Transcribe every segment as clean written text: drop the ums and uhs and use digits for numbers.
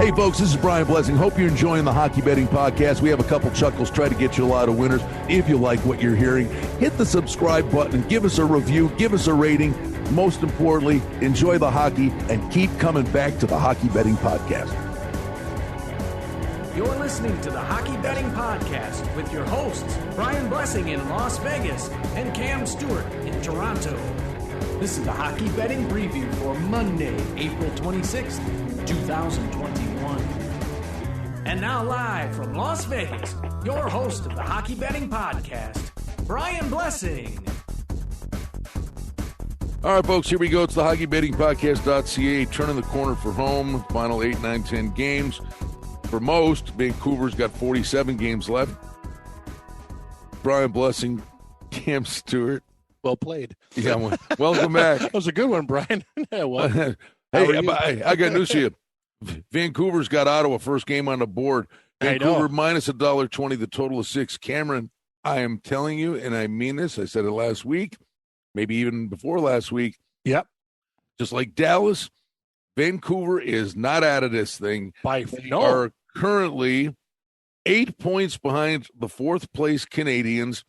Hey, folks, this is Brian Blessing. Hope you're enjoying the Hockey Betting Podcast. We have a couple chuckles, try to get you a lot of winners. If you like what you're hearing, hit the subscribe button, give us a review, give us a rating. Most importantly, enjoy the hockey and keep coming back to the Hockey Betting Podcast. You're listening to the Hockey Betting Podcast with your hosts, Brian Blessing in Las Vegas and Cam Stewart in Toronto. This is the Hockey Betting Preview for Monday, April 26th, 2021. And now live from Las Vegas, your host of the Hockey Betting Podcast, Brian Blessing. All right, folks, here we go. It's the Hockey Betting Podcast.ca, turning the corner for home, final 8, 9, 10 games. For most, Vancouver's got 47 games left. Brian Blessing, Cam Stewart. Well played. Yeah, welcome back. That was a good one, Brian. Well, hey, I got news to you. Vancouver's got Ottawa first game on the board. Vancouver minus $1.20. The total is 6. Cameron, I am telling you, and I mean this. I said it last week, maybe even before last week. Yep. Just like Dallas, Vancouver is not out of this thing. They are currently 8 points behind the fourth place Canadians,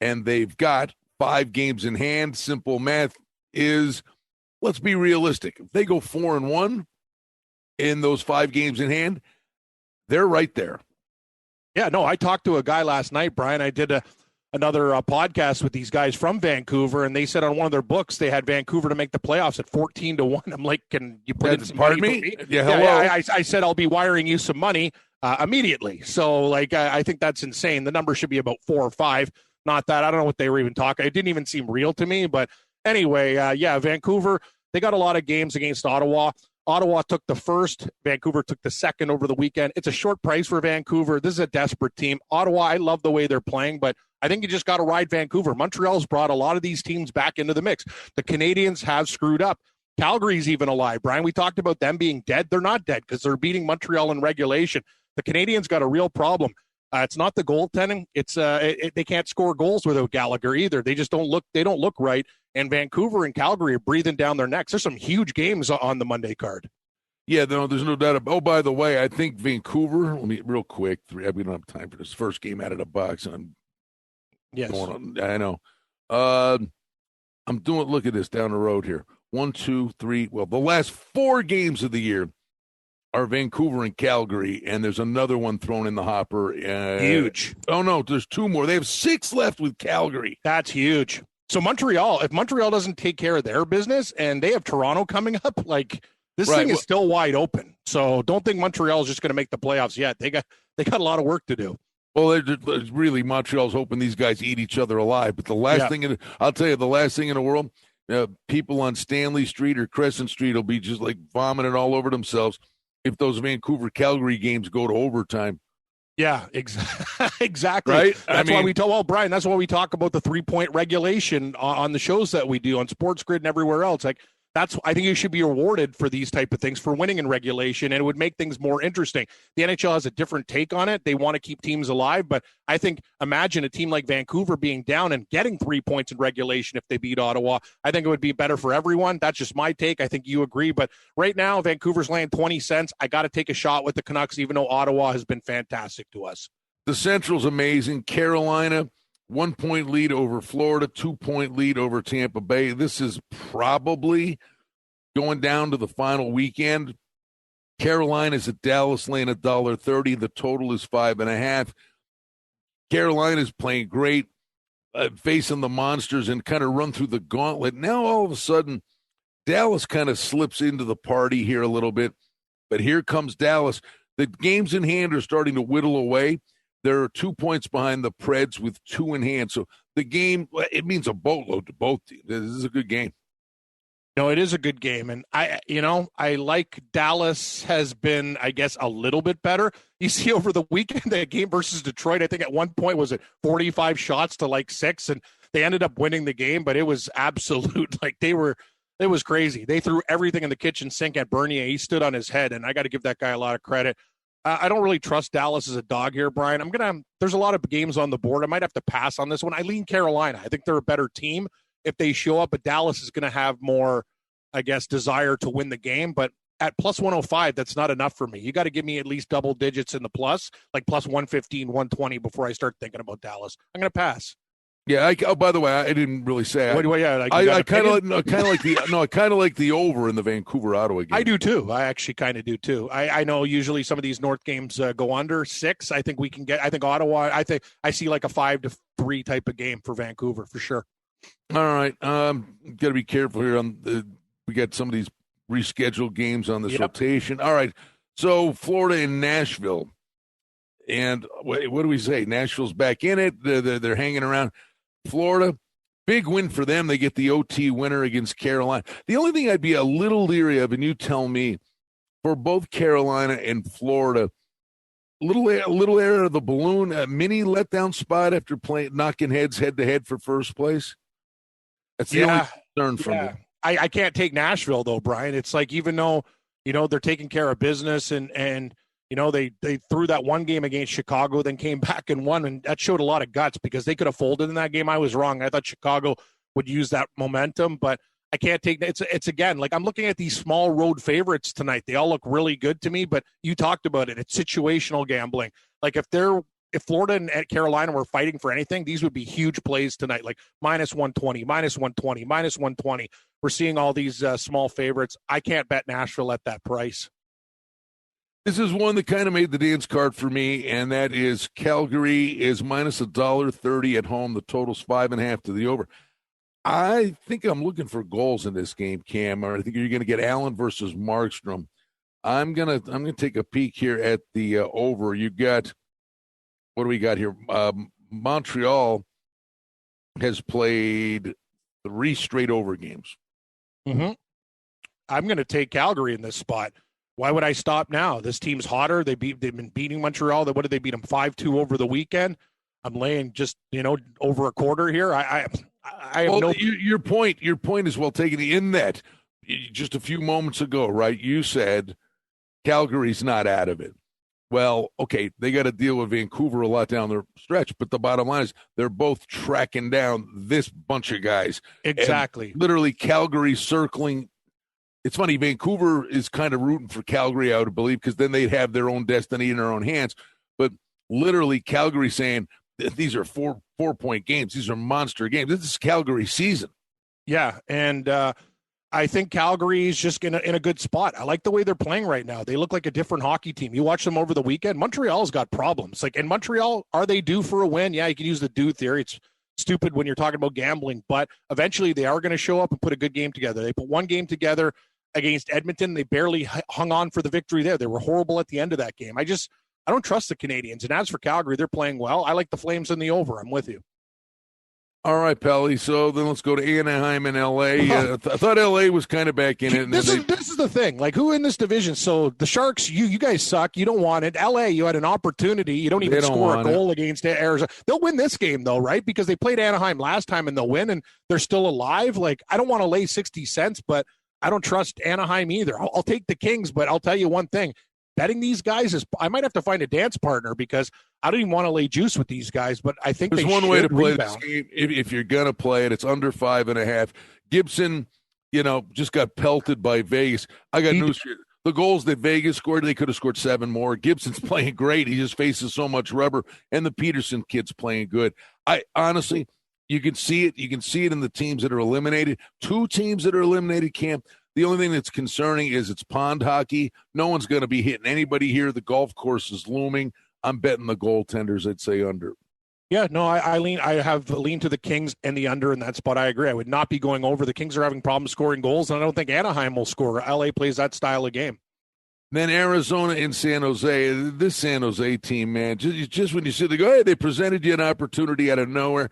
and they've got 5 games in hand. Simple math is, let's be realistic. If they go 4-1 in those 5 games in hand, they're right there. Yeah, no, I talked to a guy last night, Brian. I did another podcast with these guys from Vancouver, and they said on one of their books they had Vancouver to make the playoffs at 14-1. I'm like, can you put in some money for me? Yeah, hello. I said I'll be wiring you some money immediately. So, like, I think that's insane. The number should be about 4 or 5. Not that. I don't know what they were even talking. It didn't even seem real to me. But anyway, Vancouver, they got a lot of games against Ottawa. Ottawa took the first. Vancouver took the second over the weekend. It's a short price for Vancouver. This is a desperate team. Ottawa, I love the way they're playing, but I think you just got to ride Vancouver. Montreal's brought a lot of these teams back into the mix. The Canadians have screwed up. Calgary's even alive. Brian, we talked about them being dead. They're not dead because they're beating Montreal in regulation. The Canadians got a real problem. It's not the goaltending. It's they can't score goals without Gallagher either. They just don't look. They don't look right. And Vancouver and Calgary are breathing down their necks. There's some huge games on the Monday card. Yeah, no, there's no doubt. Oh, by the way, I think Vancouver. Let me real quick. We don't have time for this first game out of the box. And I know. I'm doing. Look at this down the road here. 1, 2, 3. Well, the last 4 games of the year are Vancouver and Calgary, and there's another one thrown in the hopper. Huge. Oh, no, there's 2 more. They have 6 left with Calgary. That's huge. So Montreal, if Montreal doesn't take care of their business, and they have Toronto coming up, like this thing is still wide open. So don't think Montreal is just going to make the playoffs yet. They got a lot of work to do. Well, really, Montreal's hoping these guys eat each other alive. But the last thing, I'll tell you, the last thing in the world, people on Stanley Street or Crescent Street will be just like vomiting all over themselves if those Vancouver-Calgary games go to overtime. Yeah, exactly. Right? That's why we talk. Well, Brian, that's why we talk about the 3-point regulation on the shows that we do on Sports Grid and everywhere else. Like I think you should be rewarded for these type of things for winning in regulation, and it would make things more interesting. The NHL has a different take on it. They want to keep teams alive, but I think imagine a team like Vancouver being down and getting 3 points in regulation if they beat Ottawa. I think it would be better for everyone. That's just my take. I think you agree, but right now Vancouver's laying 20 cents. I got to take a shot with the Canucks, even though Ottawa has been fantastic to us. The Central's amazing. Carolina, 1-point lead over Florida, 2-point lead over Tampa Bay. This is probably going down to the final weekend. Carolina's at Dallas laying $1.30. The total is 5.5. Carolina's playing great, facing the monsters and kind of run through the gauntlet. Now all of a sudden, Dallas kind of slips into the party here a little bit. But here comes Dallas. The games in hand are starting to whittle away. There are 2 points behind the Preds with 2 in hand. So the game, it means a boatload to both teams. This is a good game. No, it is a good game. And I like Dallas has been, I guess, a little bit better. You see over the weekend, that game versus Detroit, I think at one point was it 45 shots to like 6, and they ended up winning the game, but it was absolute. It was crazy. They threw everything in the kitchen sink at Bernier. He stood on his head, and I got to give that guy a lot of credit. I don't really trust Dallas as a dog here, Brian. There's a lot of games on the board. I might have to pass on this one. I lean Carolina. I think they're a better team if they show up, but Dallas is going to have more, I guess, desire to win the game. But at plus 105, that's not enough for me. You got to give me at least double digits in the plus, like plus 115, 120 before I start thinking about Dallas. I'm going to pass. Yeah. By the way, I didn't really say. I kind of like the over in the Vancouver Ottawa game. I do too. I actually kind of do too. I know usually some of these North games go under 6. I think we can get. I think Ottawa. I see like a 5-3 type of game for Vancouver for sure. All right. Got to be careful here. We got some of these rescheduled games on this rotation. All right. So Florida and Nashville, and what do we say? Nashville's back in it. They're hanging around. Florida, big win for them. They get the OT winner against Carolina. The only thing I'd be a little leery of, and you tell me, for both Carolina and Florida, little air of the balloon, a mini letdown spot after knocking heads head-to-head for first place. That's the only concern for me. I can't take Nashville, though, Brian. It's like even though, they're taking care of business and they threw that one game against Chicago, then came back and won, and that showed a lot of guts because they could have folded in that game. I was wrong. I thought Chicago would use that momentum, but I can't take it. It's again, like I'm looking at these small road favorites tonight. They all look really good to me, but you talked about it. It's situational gambling. Like if Florida and Carolina were fighting for anything, these would be huge plays tonight, like minus 120, minus 120, minus 120. We're seeing all these small favorites. I can't bet Nashville at that price. This is one that kind of made the dance card for me, and that is Calgary is minus $1.30 at home. The total's 5.5 to the over. I think I'm looking for goals in this game, Cam. Or I think you're going to get Allen versus Markstrom. I'm gonna take a peek here at the over. You got, what do we got here? Montreal has played 3 straight over games. Mm-hmm. I'm going to take Calgary in this spot. Why would I stop now? This team's hotter. They've been beating Montreal. What did they beat them 5-2 over the weekend? I'm laying just over a quarter here. I have no. Your point is well taken. In that, just a few moments ago, right? You said Calgary's not out of it. Well, okay, they got to deal with Vancouver a lot down their stretch, but the bottom line is they're both tracking down this bunch of guys. Exactly. And literally, Calgary circling. It's funny, Vancouver is kind of rooting for Calgary, I would believe, because then they'd have their own destiny in their own hands. But literally, Calgary saying these are four-point games. These are monster games. This is Calgary season. Yeah, and I think Calgary is just in a good spot. I like the way they're playing right now. They look like a different hockey team. You watch them over the weekend. Montreal's got problems. Like in Montreal, are they due for a win? Yeah, you can use the due theory. It's stupid when you're talking about gambling, but eventually they are going to show up and put a good game together. They put one game together against Edmonton. They barely hung on for the victory there. They were horrible at the end of that game. I don't trust the Canadians. And as for Calgary, they're playing well. I like the Flames in the over. I'm with you. All right, Pally. So then let's go to Anaheim and L.A. I thought L.A. was kind of back in it. This is the thing. Like, who in this division? So the Sharks, you guys suck. You don't want it. L.A., you had an opportunity. You don't even score a goal against Arizona. They'll win this game, though, right? Because they played Anaheim last time, and they'll win, and they're still alive. Like, I don't want to lay 60 cents, but I don't trust Anaheim either. I'll take the Kings, but I'll tell you one thing. Betting these guys I might have to find a dance partner because I don't even want to lay juice with these guys, but I think there's one way to play this game. If you're going to play it, it's under 5.5. Gibson, just got pelted by Vegas. I got news for you. The goals that Vegas scored, they could have scored 7 more. Gibson's playing great. He just faces so much rubber, and the Peterson kid's playing good. I honestly, you can see it. You can see it in the teams that are eliminated. 2 teams that are eliminated, Cam. The only thing that's concerning is it's pond hockey. No one's going to be hitting anybody here. The golf course is looming. I'm betting the goaltenders. I'd say under. Yeah, no, I have leaned to the Kings and the under in that spot. I agree. I would not be going over. The Kings are having problems scoring goals, and I don't think Anaheim will score. LA plays that style of game. Then Arizona and San Jose. This San Jose team, man, just when you see they go, hey, they presented you an opportunity out of nowhere.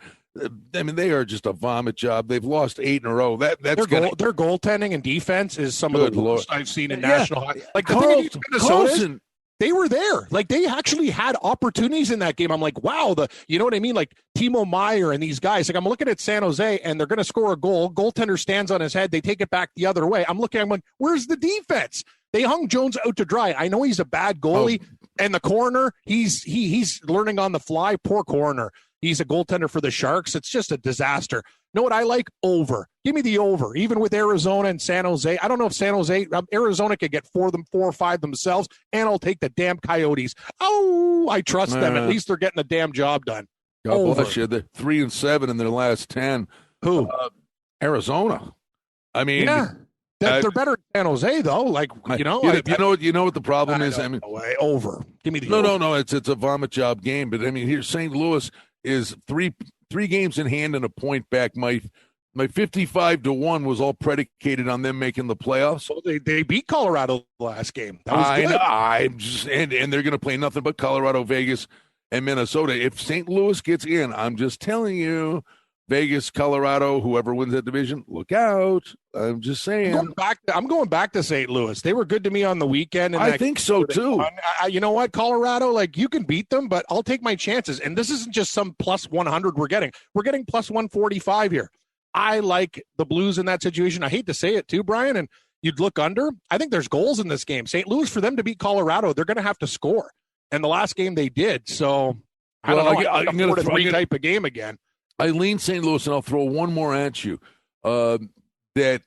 I mean, they are just a vomit job. They've lost 8 in a row. Their goaltending and defense is some of the worst I've seen in national hockey. Like the thing against Minnesota, they were there. Like they actually had opportunities in that game. I'm like, wow, you know what I mean? Like Timo Meier and these guys. Like I'm looking at San Jose and they're going to score a goal. Goaltender stands on his head. They take it back the other way. I'm like, where's the defense? They hung Jones out to dry. I know he's a bad goalie, and the coroner, he's learning on the fly. Poor coroner. He's a goaltender for the Sharks. It's just a disaster. Know what I like? Over. Give me the over. Even with Arizona and San Jose. I don't know if Arizona could get 4 or 5 themselves, and I'll take the damn Coyotes. Oh, I trust them. At least they're getting the damn job done. God bless you. They're 3-7 in their last 10. Who? Arizona. I mean, yeah. They're better than San Jose, though. You know what the problem is. I mean, over. Give me the no. It's a vomit job game. But I mean, here St. Louis is three games in hand and a point back. My 55-1 was all predicated on them making the playoffs. Well, they beat Colorado the last game. That was good. And they're going to play nothing but Colorado, Vegas, and Minnesota. If St. Louis gets in, I'm just telling you. Vegas, Colorado, whoever wins that division, look out. I'm just saying. I'm going back to St. Louis. They were good to me on the weekend. And I think so, too. You know what, Colorado, you can beat them, but I'll take my chances. And this isn't just some plus 100 we're getting. We're getting plus 145 here. I like the Blues in that situation. I hate to say it, too, Brian, and you'd look under. I think there's goals in this game. St. Louis, for them to beat Colorado, they're going to have to score. And the last game they did. So, I don't know. I'm going to 4-3 type of game again. I lean St. Louis, and I'll throw one more at you. That,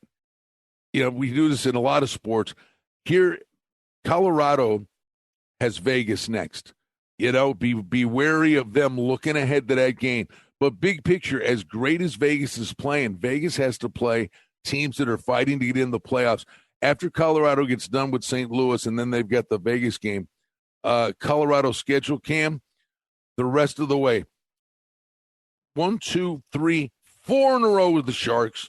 we do this in a lot of sports. Here, Colorado has Vegas next. Be wary of them looking ahead to that game. But big picture, as great as Vegas is playing, Vegas has to play teams that are fighting to get in the playoffs. After Colorado gets done with St. Louis, and then they've got the Vegas game, Colorado schedule, Cam, the rest of the way. 1, 2, 3, 4 in a row with the Sharks,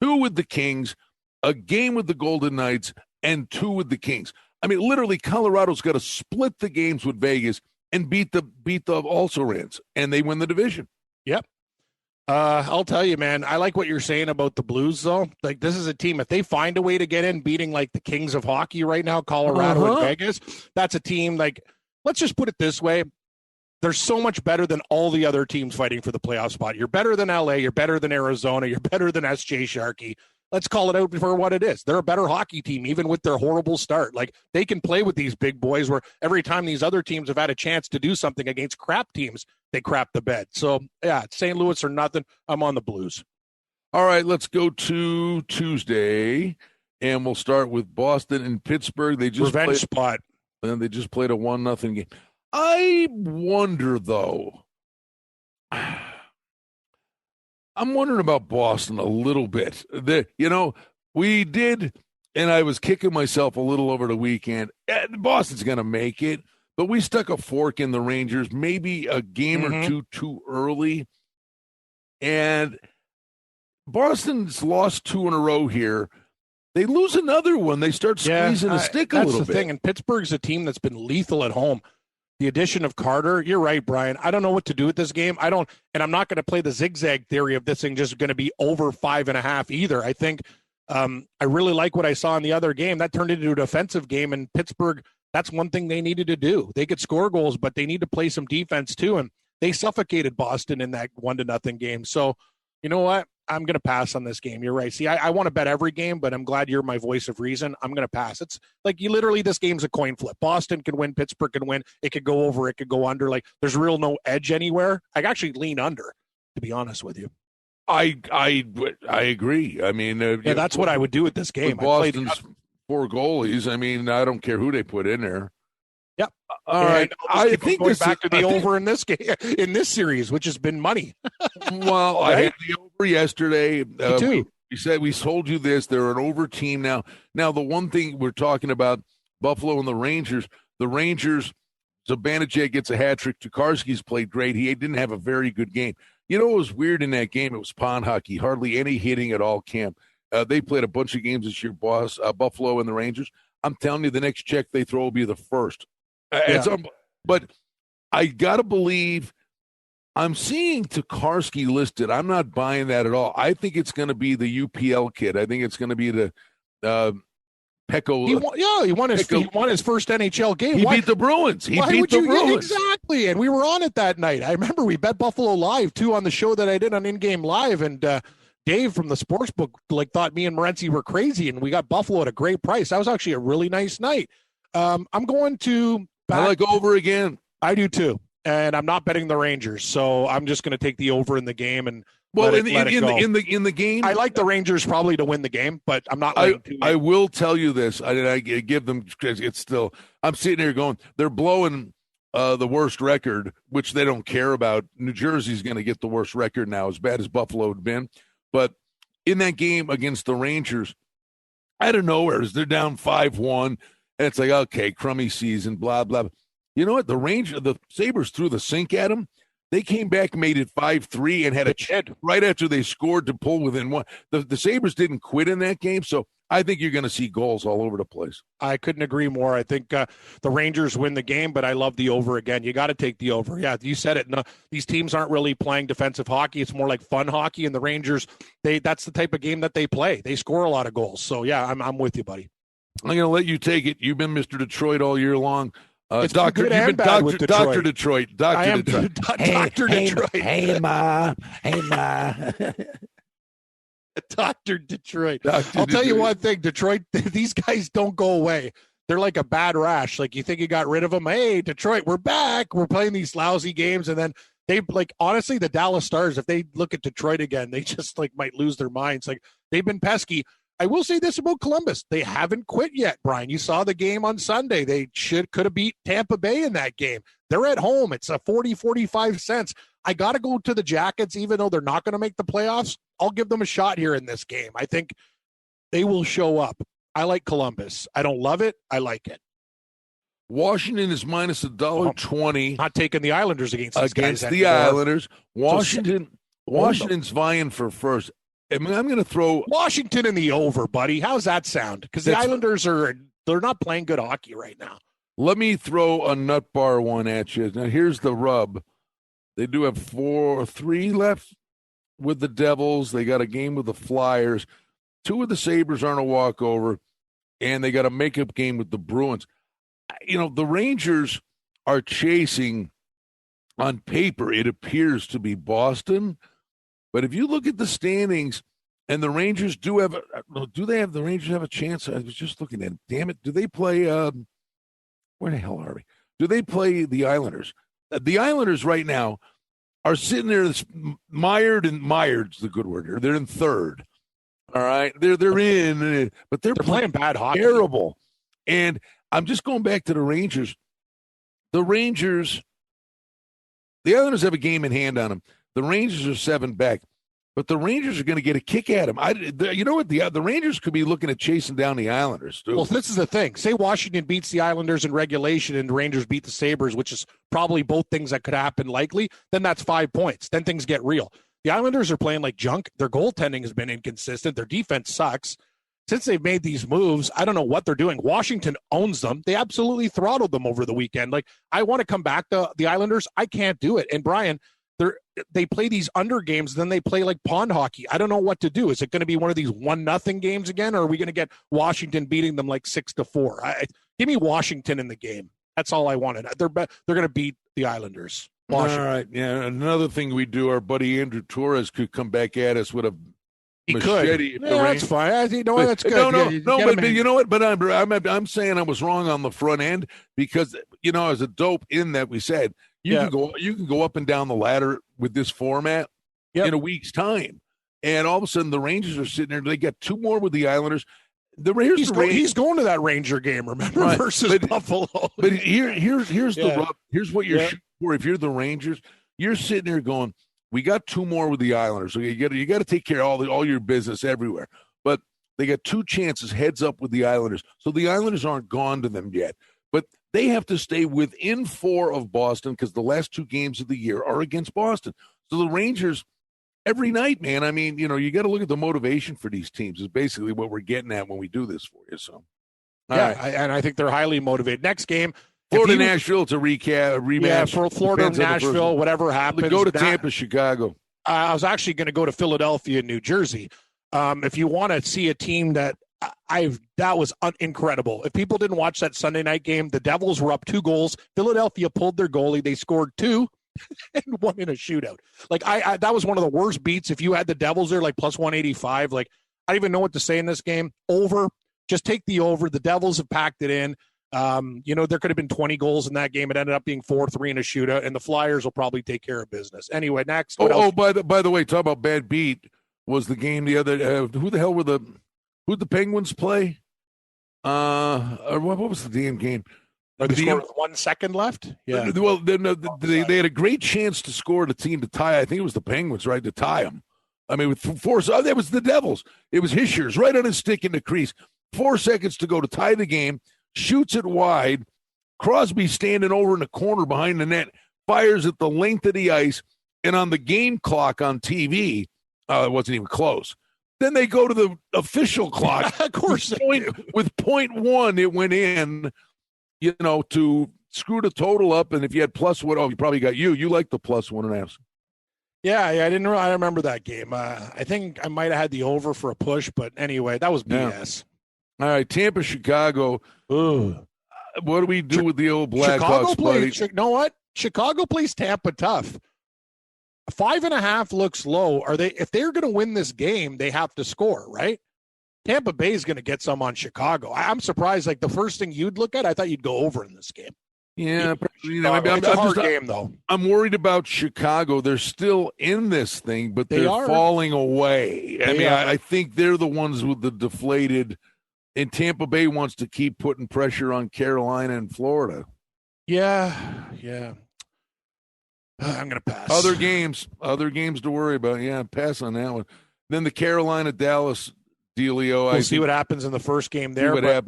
2 with the Kings, a game with the Golden Knights, and 2 with the Kings. I mean, literally, Colorado's got to split the games with Vegas and beat the also-rans, and they win the division. Yep. I'll tell you, man, I like what you're saying about the Blues, though. This is a team, if they find a way to get in, beating, the kings of hockey right now, Colorado and Vegas, that's a team, let's just put it this way. They're so much better than all the other teams fighting for the playoff spot. You're better than LA. You're better than Arizona. You're better than SJ Sharkey. Let's call it out for what it is. They're a better hockey team, even with their horrible start. They can play with these big boys where every time these other teams have had a chance to do something against crap teams, they crap the bed. So, yeah, St. Louis or nothing. I'm on the Blues. All right, let's go to Tuesday, and we'll start with Boston and Pittsburgh. They just Revenge spot. And they just played a 1-0 game. I wonder, though. I'm wondering about Boston a little bit. We did, and I was kicking myself a little over the weekend. Boston's going to make it, but we stuck a fork in the Rangers, maybe a game or two too early. And Boston's lost 2 in a row here. They lose another one. They start squeezing a stick a little bit. That's the thing, and Pittsburgh's a team that's been lethal at home. The addition of Carter, you're right, Brian. I don't know what to do with this game. And I'm not going to play the zigzag theory of this thing just going to be over 5.5 either. I think I really like what I saw in the other game. That turned into a defensive game, and Pittsburgh, that's one thing they needed to do. They could score goals, but they need to play some defense too, and they suffocated Boston in that 1-0 game. So, you know what? I'm going to pass on this game. You're right. See, I want to bet every game, but I'm glad you're my voice of reason. I'm going to pass. It's this game's a coin flip. Boston can win. Pittsburgh can win. It could go over. It could go under. There's real no edge anywhere. I actually lean under, to be honest with you. I agree. I mean, that's what I would do with this game. Boston's 4 goalies. I mean, I don't care who they put in there. Yep. All right. I think going back to the over in this game, in this series, which has been money. Well, right? I had the over yesterday. Me too. We told you this. They're an over team now. Now, the one thing we're talking about, Buffalo and the Rangers, Zibanejad gets a hat trick. Tokarski's played great. He didn't have a very good game. You know what was weird in that game? It was pond hockey. Hardly any hitting at all, Cam. They played a bunch of games this year, Buffalo and the Rangers. I'm telling you, the next check they throw will be the first. But I got to believe I'm seeing Tokarski listed. I'm not buying that at all. I think it's going to be the UPL kid. I think it's going to be the Pekko. He won his first NHL game. He beat the Bruins. Bruins. Exactly. And we were on it that night. I remember we bet Buffalo live, too, on the show that I did on In-Game Live. And Dave from the Sportsbook thought me and Morency were crazy, and we got Buffalo at a great price. That was actually a really nice night. I'm going to – I like over again. I do too. and I'm not betting the Rangers, so I'm just going to take the over in the game and well, let it go. In the game, I like the Rangers probably to win the game, but I'm not. I will tell you this. I give them because it's still. I'm sitting here going, they're blowing the worst record, which they don't care about. New Jersey's going to get the worst record now, as bad as Buffalo had been. But in that game against the Rangers, out of nowhere, they're down 5-1, and it's like, okay, crummy season, blah blah. You know what? The Sabres threw the sink at them. They came back, made it 5-3, and had a chance right after they scored to pull within one. The Sabres didn't quit in that game, so I think you're going to see goals all over the place. I couldn't agree more. I think the Rangers win the game, but I love the over again. You got to take the over. Yeah, you said it. No, these teams aren't really playing defensive hockey. It's more like fun hockey, and the Rangers, that's the type of game that they play. They score a lot of goals. So, yeah, I'm with you, buddy. I'm going to let you take it. You've been Mr. Detroit all year long. It's Dr. You've been Dr. Detroit. Dr. Detroit. I am Dr. Detroit. Hey, Ma. Dr. Detroit. I'll tell you one thing, Detroit, these guys don't go away. They're like a bad rash. Like, you think you got rid of them. Hey, Detroit, we're back. We're playing these lousy games. And then they, like, honestly, the Dallas Stars, if they look at Detroit again, they just, like, might lose their minds. Like, they've been pesky. I will say this about Columbus. They haven't quit yet, Brian. You saw the game on Sunday. They could have beat Tampa Bay in that game. They're at home. It's a 45 cents. I got to go to the Jackets, even though they're not going to make the playoffs. I'll give them a shot here in this game. I think they will show up. I like Columbus. I don't love it. I like it. Washington is minus $1.20. Not taking the Islanders against the Islanders. Washington's vying for first. I mean, I'm going to throw Washington in the over, buddy. How's that sound? Because the Islanders they're not playing good hockey right now. Let me throw a nut bar one at you. Now, here's the rub. They do have 3 left with the Devils. They got a game with the Flyers. 2 of the Sabres aren't a walkover, and they got a makeup game with the Bruins. You know, the Rangers are chasing, on paper, it appears to be Boston. But if you look at the standings, and the Rangers the Rangers have a chance? I was just looking at it. Damn it. Do they play, where the hell are we? Do they play the Islanders? The Islanders right now are sitting there mired's the good word here. They're in third. All right. They're in, but they're playing bad hockey. Terrible. And I'm just going back to the Rangers. The Islanders have a game in hand on them. The Rangers are 7 back, but the Rangers are going to get a kick at them. You know what? The Rangers could be looking at chasing down the Islanders, too. Well, this is the thing. Say Washington beats the Islanders in regulation and the Rangers beat the Sabres, which is probably both things that could happen likely, then that's 5 points. Then things get real. The Islanders are playing like junk. Their goaltending has been inconsistent. Their defense sucks. Since they've made these moves, I don't know what they're doing. Washington owns them. They absolutely throttled them over the weekend. Like, I want to come back to the Islanders. I can't do it. And, Brian, they play these under games, then they play like pond hockey. I don't know what to do. Is it going to be one of these 1-0 games again, or are we going to get Washington beating them like 6-4? Give me Washington in the game. That's all I wanted. They're going to beat the Islanders. Washington. All right. Yeah. Another thing we do, our buddy Andrew Torres could come back at us with a machete. That's fine. That's good. But you know what? But I'm saying I was wrong on the front end because, you know, as a dope in that we said, you can go up and down the ladder with this format in a week's time. And all of a sudden the Rangers are sitting there. They got 2 more with the Islanders. He's going to that Ranger game, remember, right, versus Buffalo. But here's the rub. Here's what you're shooting for. If you're the Rangers, you're sitting there going, we got 2 more with the Islanders. So you got to take care of all your business everywhere. But they got 2 chances heads up with the Islanders. So the Islanders aren't gone to them yet. But they have to stay within 4 of Boston because the last 2 games of the year are against Boston. So the Rangers, every night, man, I mean, you know, you got to look at the motivation for these teams is basically what we're getting at when we do this for you. So, and I think they're highly motivated. Next game, Florida-Nashville to rematch. Yeah, for Florida-Nashville, whatever happens. Go to Tampa, Chicago. I was actually going to go to Philadelphia, New Jersey. If you want to see a team that that was incredible. If people didn't watch that Sunday night game, the Devils were up 2 goals. Philadelphia pulled their goalie. They scored 2 and won in a shootout. Like I that was one of the worst beats. If you had the Devils there, like plus 185, like I don't even know what to say in this game. Over. Just take the over. The Devils have packed it in. There could have been 20 goals in that game. It ended up being 4-3 in a shootout, and the Flyers will probably take care of business. Anyway, next. By the way, talk about bad beat. Was the game the other? Who'd the Penguins play? Or what was the damn game? They scored with 1 second left. Yeah. Well, they had a great chance to score the team to tie. I think it was the Penguins, right, to tie them. I mean, with 4 seconds, that was the Devils. It was Hischier's right on his stick in the crease. 4 seconds to go to tie the game. Shoots it wide. Crosby standing over in the corner behind the net. Fires at the length of the ice. And on the game clock on TV, it wasn't even close. Then they go to the official clock. Of course. With .1, it went in, to screw the total up. And if you had +1, you probably got you. You like the +1.5. Yeah, I remember that game. I think I might have had the over for a push, but anyway, that was BS. All right, Tampa, Chicago. Ugh. What do we do with the old Blackhawks, buddy? You know what? Chicago plays Tampa tough. 5.5 looks low. If they're going to win this game, they have to score, right? Tampa Bay is going to get some on Chicago. I'm surprised. Like the first thing you'd look at, I thought you'd go over in this game. Yeah, it's a hard game though. I'm worried about Chicago. They're still in this thing, but they're falling away. I think they're the ones with the deflated. And Tampa Bay wants to keep putting pressure on Carolina and Florida. Yeah. I'm going to pass. Other games to worry about. Yeah, pass on that one. Then the Carolina-Dallas dealio. We'll see what happens in the first game there. I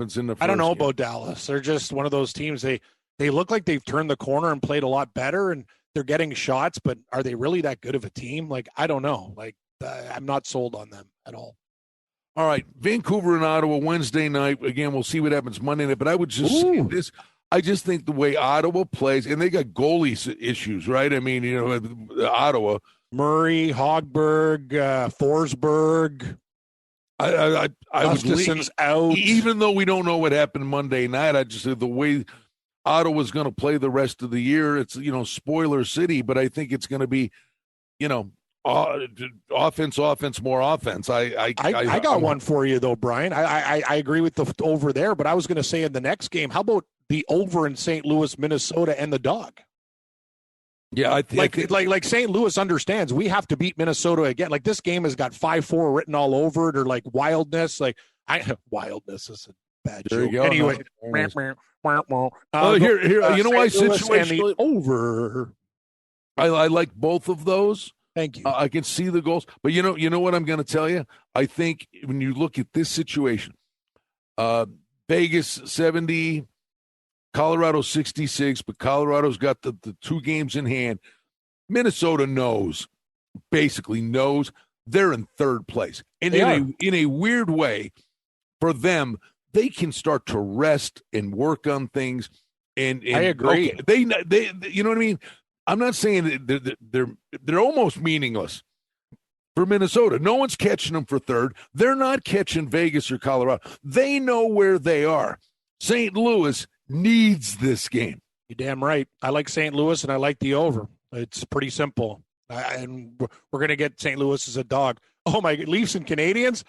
don't know about Dallas. They're just one of those teams. They look like they've turned the corner and played a lot better, and they're getting shots, but are they really that good of a team? Like, I don't know. Like, I'm not sold on them at all. All right, Vancouver and Ottawa Wednesday night. Again, we'll see what happens Monday night. But I would just say this. I just think the way Ottawa plays, and they got goalie issues, right? I mean, Ottawa. Murray, Hogberg, Forsberg. Gustafson's out. Even though we don't know what happened Monday night, I just said the way Ottawa's going to play the rest of the year, it's, spoiler city, but I think it's going to be, offense, more offense. I got one for you though, Brian. I agree with the over there, but I was going to say in the next game, how about the over in St. Louis, Minnesota, and the dog? Yeah, like St. Louis understands we have to beat Minnesota again. Like this game has got 5-4 written all over it, or like wildness. Wildness is a bad joke. Anyway, here, you know why situationally over. I like both of those. Thank you. I can see the goals, but you know what I'm going to tell you. I think when you look at this situation, Vegas 70, Colorado 66, but Colorado's got the 2 games in hand. Minnesota basically knows they're in third place, and in a weird way, for them, they can start to rest and work on things. And I agree. Okay, they you know what I mean. I'm not saying that they're almost meaningless for Minnesota. No one's catching them for third. They're not catching Vegas or Colorado. They know where they are. St. Louis needs this game. You're damn right. I like St. Louis, and I like the over. It's pretty simple. And we're going to get St. Louis as a dog. Oh, my, Leafs and Canadians?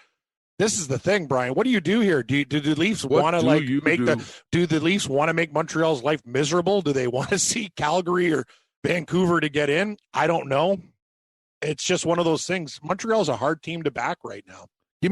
This is the thing, Brian. What do you do here? Do the Leafs want to do the Leafs want to make Montreal's life miserable? Do they want to see Calgary or Vancouver to get in? I don't know. It's just one of those things. Montreal's a hard team to back right now. Give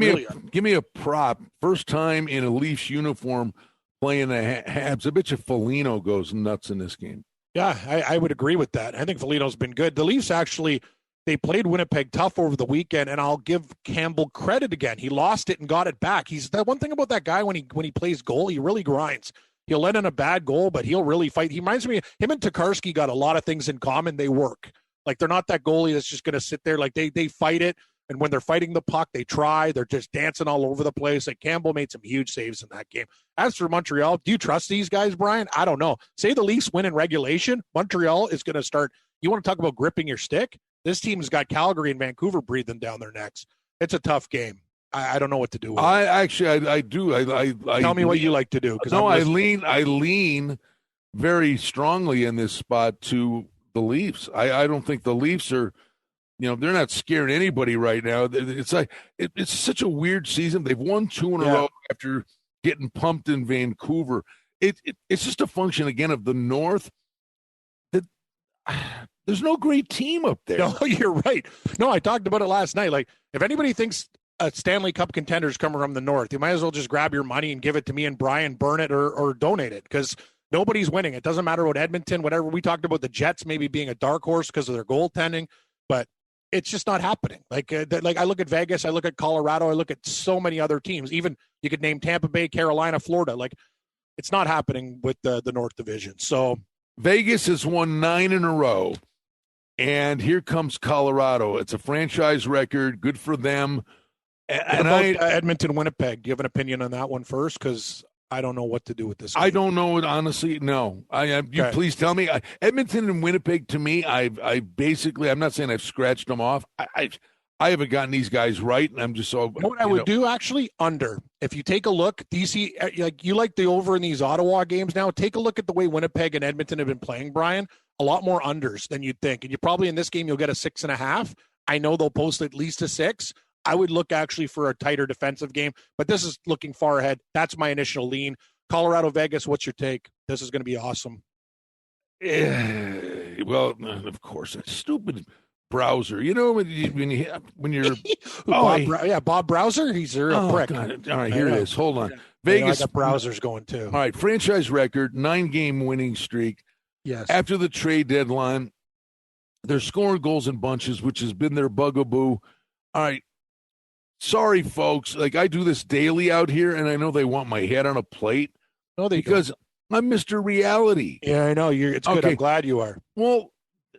me a prop. First time in a Leafs uniform playing the Habs. I bet you Foligno goes nuts in this game. Yeah, I would agree with that. I think Foligno's been good. The Leafs actually, they played Winnipeg tough over the weekend, and I'll give Campbell credit again. He lost it and got it back. He's that one thing about that guy when he plays goal, he really grinds. He'll let in a bad goal, but he'll really fight. He reminds me, him and Tokarski got a lot of things in common. They work. Like, they're not that goalie that's just going to sit there. Like, they fight it, and when they're fighting the puck, they try. They're just dancing all over the place. Like, Campbell made some huge saves in that game. As for Montreal, do you trust these guys, Brian? I don't know. Say the Leafs win in regulation, Montreal is going to start. You want to talk about gripping your stick? This team's got Calgary and Vancouver breathing down their necks. It's a tough game. I don't know what to do with it. I do. I tell me what you like to do. No, I lean very strongly in this spot to the Leafs. I don't think the Leafs are, they're not scaring anybody right now. It's like it's such a weird season. They've won 2 in a row after getting pumped in Vancouver. it's just a function again of the North. That there's no great team up there. No, you're right. No, I talked about it last night. Like, if anybody thinks a Stanley Cup contender's coming from the North, you might as well just grab your money and give it to me and Brian, burn it or donate it, because nobody's winning. It doesn't matter what Edmonton, whatever. We talked about the Jets maybe being a dark horse because of their goaltending, but it's just not happening. Like I look at Vegas, I look at Colorado, I look at so many other teams. Even you could name Tampa Bay, Carolina, Florida. Like, it's not happening with the North Division. So Vegas has won 9 in a row, and here comes Colorado. It's a franchise record. Good for them. And Edmonton, Winnipeg. Do you have an opinion on that one first? Because I don't know what to do with this game. I don't know it, honestly. No. You please tell me. Edmonton and Winnipeg, to me, I basically, I'm not saying I've scratched them off. I haven't gotten these guys right, and I'm just so. You know what I would do, actually? Under. If you take a look, DC, like you like the over in these Ottawa games now, take a look at the way Winnipeg and Edmonton have been playing, Brian. A lot more unders than you'd think. And you probably in this game, you'll get a 6.5. I know they'll post at least a 6. I would look actually for a tighter defensive game, but this is looking far ahead. That's my initial lean. Colorado, Vegas, what's your take? This is going to be awesome. Well, of course, a stupid browser. You know, when you're Bob Browser. He's a prick. God. All right, here it is. Hold on. Vegas. I got browsers going too. All right, franchise record, 9-game winning streak. Yes. After the trade deadline, they're scoring goals in bunches, which has been their bugaboo. All right. Sorry, folks. Like, I do this daily out here, and I know they want my head on a plate. No, because I'm Mr. Reality. Yeah, I know. It's good. I'm glad you are. Well,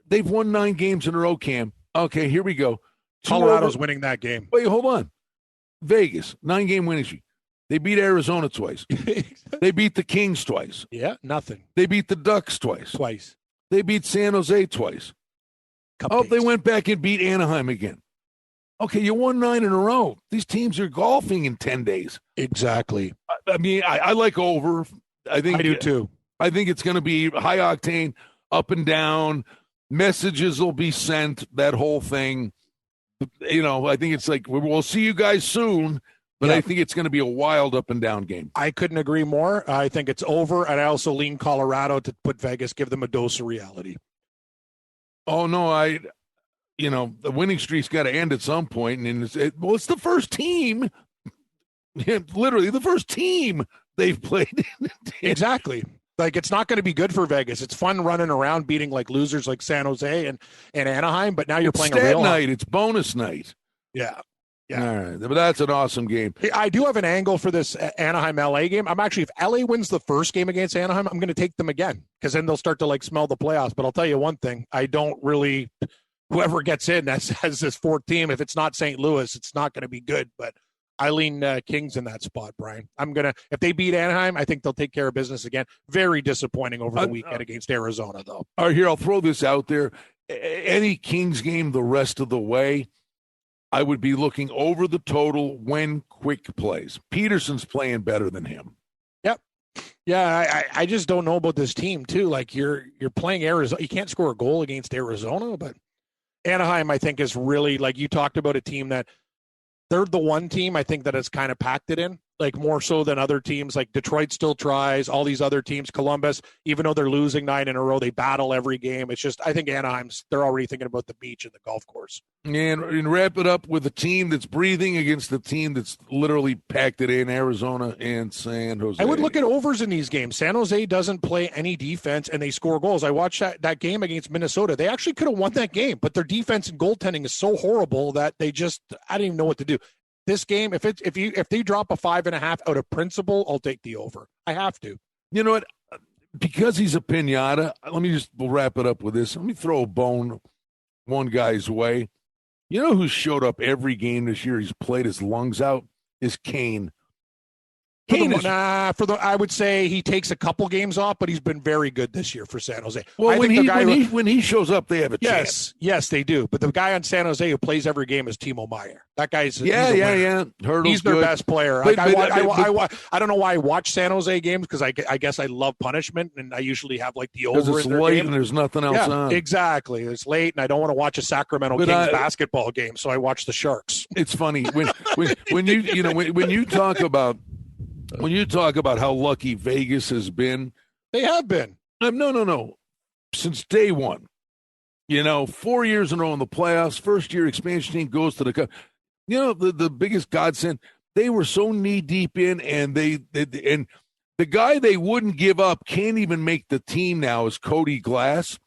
they've won 9 games in a row, Cam. Okay, here we go. Colorado's winning that game. Wait, hold on. Vegas, 9-game winning streak. They beat Arizona twice. They beat the Kings twice. Yeah, nothing. They beat the Ducks twice. They beat San Jose twice. Cupcakes. They went back and beat Anaheim again. Okay, you won 9 in a row. These teams are golfing in 10 days. Exactly. I mean, I like over. I do too. I think it's going to be high octane, up and down. Messages will be sent, that whole thing. You know, I think it's like, we'll see you guys soon, but I think it's going to be a wild up and down game. I couldn't agree more. I think it's over, and I also lean Colorado to put Vegas, give them a dose of reality. Oh, no, the winning streak's got to end at some point, and it's the first team, literally the first team they've played. Exactly. Like, it's not going to be good for Vegas. It's fun running around beating like losers like San Jose and Anaheim, but now you're playing a real night. It's bonus night. Yeah. All right, but that's an awesome game. Hey, I do have an angle for this Anaheim-LA game. I'm actually, if LA wins the first game against Anaheim, I'm going to take them again, because then they'll start to like smell the playoffs. But I'll tell you one thing, I don't really. Whoever gets in as this fourth team, if it's not St. Louis, it's not going to be good. But I lean Kings in that spot, Brian. If they beat Anaheim, I think they'll take care of business again. Very disappointing over the weekend against Arizona, though. All right, here, I'll throw this out there. Any Kings game the rest of the way, I would be looking over the total when Quick plays. Peterson's playing better than him. Yep. Yeah, I just don't know about this team, too. Like, you're playing Arizona. You can't score a goal against Arizona, but Anaheim, I think, is really, like you talked about, a team that they're the one team I think that has kind of packed it in, like more so than other teams. Like Detroit still tries, all these other teams, Columbus, even though they're losing 9 in a row, they battle every game. It's just, I think Anaheim's, they're already thinking about the beach and the golf course. And wrap it up with a team that's breathing against the team that's literally packed it in, Arizona and San Jose. I would look at overs in these games. San Jose doesn't play any defense, and they score goals. I watched that game against Minnesota. They actually could have won that game, but their defense and goaltending is so horrible that I don't even know what to do. This game, if they drop a 5.5 out of principle, I'll take the over. I have to. You know what? Because he's a piñata, we'll wrap it up with this. Let me throw a bone one guy's way. You know who showed up every game this year? He's played his lungs out. Is Kane. I would say he takes a couple games off, but he's been very good this year for San Jose. Well, when he shows up, they have a chance. Yes, they do. But the guy on San Jose who plays every game is Timo Meyer. That guy's he's he's their best player. I don't know why I watch San Jose games, because I guess I love punishment, and I usually have like the over. Because it's late and there's nothing else on. Exactly. It's late, and I don't want to watch a Sacramento Kings basketball game, so I watch the Sharks. It's funny when you talk about When you talk about how lucky Vegas has been, They have been. no. Since day one, 4 years in a row in the playoffs, first year expansion team goes to the cup. The biggest godsend, they were so knee deep in, and and the guy they wouldn't give up can't even make the team now is Cody Glass,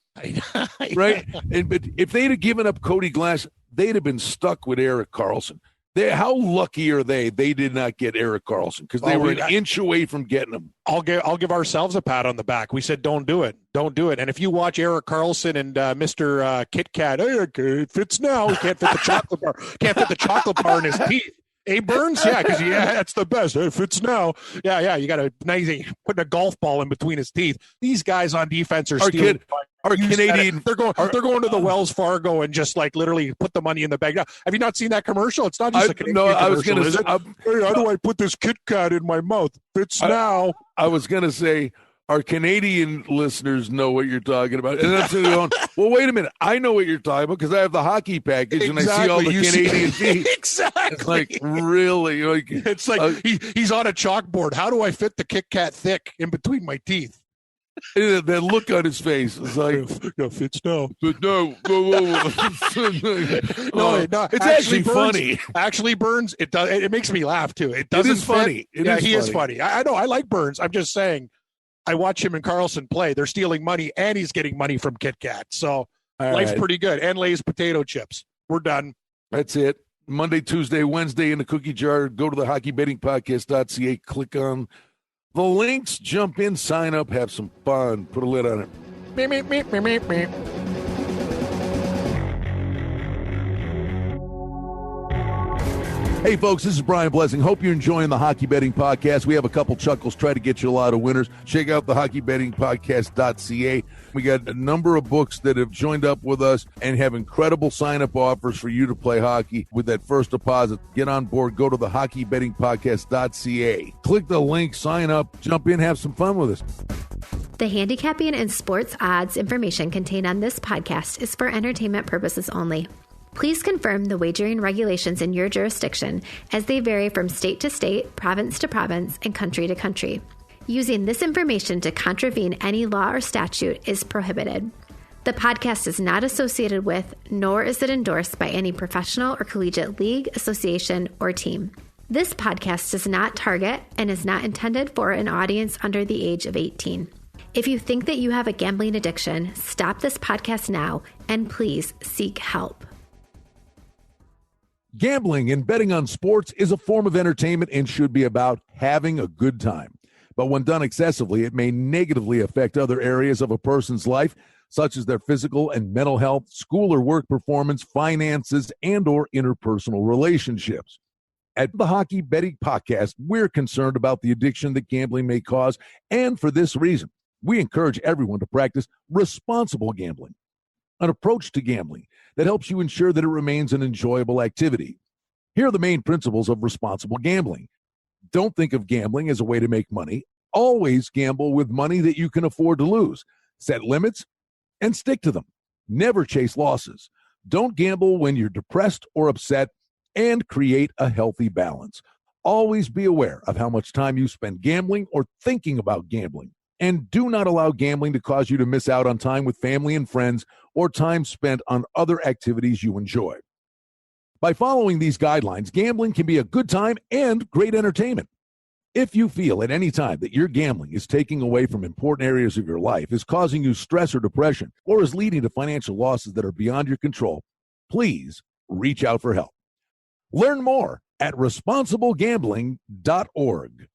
right? But if they'd have given up Cody Glass, they'd have been stuck with Erik Karlsson. How lucky are they? They did not get Erik Karlsson because they were an inch away from getting him. I'll give ourselves a pat on the back. We said don't do it. And if you watch Erik Karlsson and Mr. Kit Kat, it fits now. He can't fit the chocolate bar. Can't fit the chocolate bar in his teeth. Hey, Burns, because that's the best. It fits now. Yeah. You got putting a golf ball in between his teeth. These guys on defense are stealing. Our Canadian, they're going to the Wells Fargo and just literally put the money in the bag. Now, have you not seen that commercial? It's not just a Canadian commercial. I was going to say, hey, how do I put this Kit Kat in my mouth? Fits now. I was going to say, our Canadian listeners know what you're talking about. And that's going, well, wait a minute. I know what you're talking about because I have the hockey package and I see all the Canadian feet. Exactly. It's like, really? It's like he's on a chalkboard. How do I fit the Kit Kat thick in between my teeth? That look on his face is like, fits now. No, it's actually funny. Actually, Burns, it does. It makes me laugh too. It is funny. He is funny. I know. I like Burns. I'm just saying. I watch him and Karlsson play. They're stealing money, and he's getting money from Kit Kat. So life's pretty good. And Lay's potato chips. We're done. That's it. Monday, Tuesday, Wednesday in the cookie jar. Go to the hockeybettingpodcast.ca. Click on the links. Jump in, sign up, have some fun. Put a lid on it. Meep, meep, meep, meep, meep. Hey, folks, this is Brian Blessing. Hope you're enjoying the Hockey Betting Podcast. We have a couple chuckles, try to get you a lot of winners. Check out the hockeybettingpodcast.ca. We got a number of books that have joined up with us and have incredible sign-up offers for you to play hockey with that first deposit. Get on board. Go to the hockeybettingpodcast.ca. Click the link, sign up, jump in, have some fun with us. The handicapping and sports odds information contained on this podcast is for entertainment purposes only. Please confirm the wagering regulations in your jurisdiction as they vary from state to state, province to province, and country to country. Using this information to contravene any law or statute is prohibited. The podcast is not associated with, nor is it endorsed by any professional or collegiate league, association, or team. This podcast does not target and is not intended for an audience under the age of 18. If you think that you have a gambling addiction, stop this podcast now and please seek help. Gambling and betting on sports is a form of entertainment and should be about having a good time. But when done excessively, it may negatively affect other areas of a person's life, such as their physical and mental health, school or work performance, finances, and or interpersonal relationships. At the Hockey Betting Podcast, we're concerned about the addiction that gambling may cause, and for this reason, we encourage everyone to practice responsible gambling, an approach to gambling that helps you ensure that it remains an enjoyable activity. Here are the main principles of responsible gambling. Don't think of gambling as a way to make money. Always gamble with money that you can afford to lose. Set limits and stick to them. Never chase losses. Don't gamble when you're depressed or upset, and create a healthy balance. Always be aware of how much time you spend gambling or thinking about gambling. And do not allow gambling to cause you to miss out on time with family and friends or time spent on other activities you enjoy. By following these guidelines, gambling can be a good time and great entertainment. If you feel at any time that your gambling is taking away from important areas of your life, is causing you stress or depression, or is leading to financial losses that are beyond your control, please reach out for help. Learn more at responsiblegambling.org.